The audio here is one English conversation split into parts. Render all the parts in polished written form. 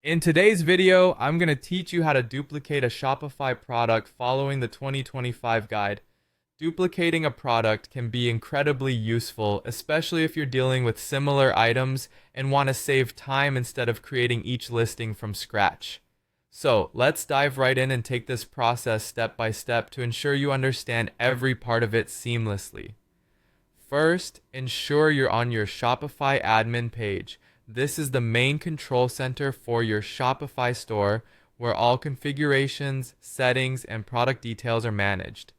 In today's video, I'm going to teach you how to duplicate a Shopify product following the 2025 guide. Duplicating a product can be incredibly useful, especially if you're dealing with similar items and want to save time instead of creating each listing from scratch. So let's dive right in and take this process step by step to ensure you understand every part of it seamlessly. First, ensure you're on your Shopify admin page. This is the main control center for your Shopify store where all configurations, settings, and product details are managed.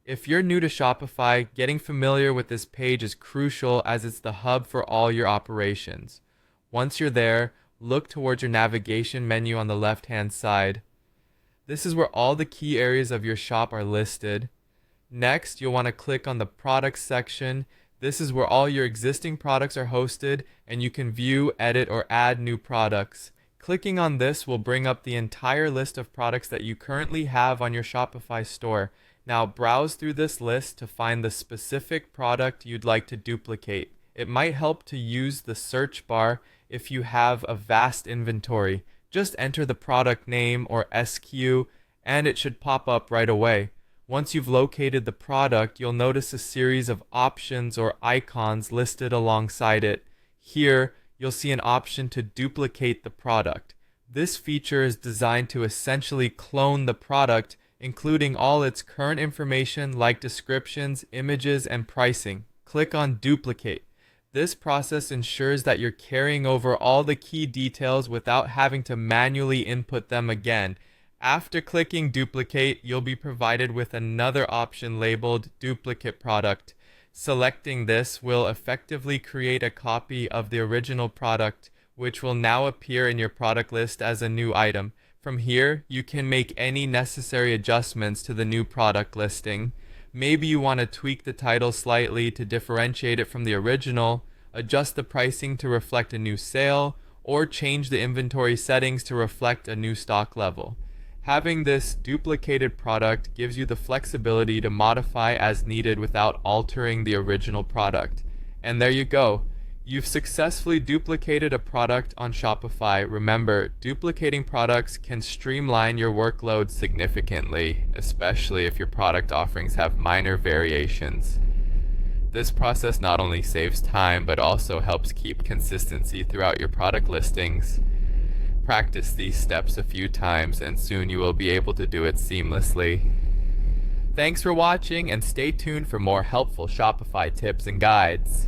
If you're new to Shopify, getting familiar with this page is crucial as it's the hub for all your operations. Once you're there, look towards your navigation menu on the left-hand side. This is where all the key areas of your shop are listed. Next, you'll want to click on the products section. This is where all your existing products are hosted and you can view, edit, or add new products. Clicking on this will bring up the entire list of products that you currently have on your Shopify store. Now browse through this list to find the specific product you'd like to duplicate. It might help to use the search bar if you have a vast inventory. Just enter the product name or SKU and it should pop up right away. Once you've located the product, you'll notice a series of options or icons listed alongside it. Here, you'll see an option to duplicate the product. This feature is designed to essentially clone the product, including all its current information like descriptions, images, and pricing. Click on Duplicate. This process ensures that you're carrying over all the key details without having to manually input them again. After clicking Duplicate, you'll be provided with another option labeled Duplicate Product. Selecting this will effectively create a copy of the original product, which will now appear in your product list as a new item. From here, you can make any necessary adjustments to the new product listing. Maybe you want to tweak the title slightly to differentiate it from the original, adjust the pricing to reflect a new sale, or change the inventory settings to reflect a new stock level. Having this duplicated product gives you the flexibility to modify as needed without altering the original product. And there you go. You've successfully duplicated a product on Shopify. Remember, duplicating products can streamline your workload significantly, especially if your product offerings have minor variations. This process not only saves time, but also helps keep consistency throughout your product listings. Practice these steps a few times and soon you will be able to do it seamlessly. Thanks for watching and stay tuned for more helpful Shopify tips and guides.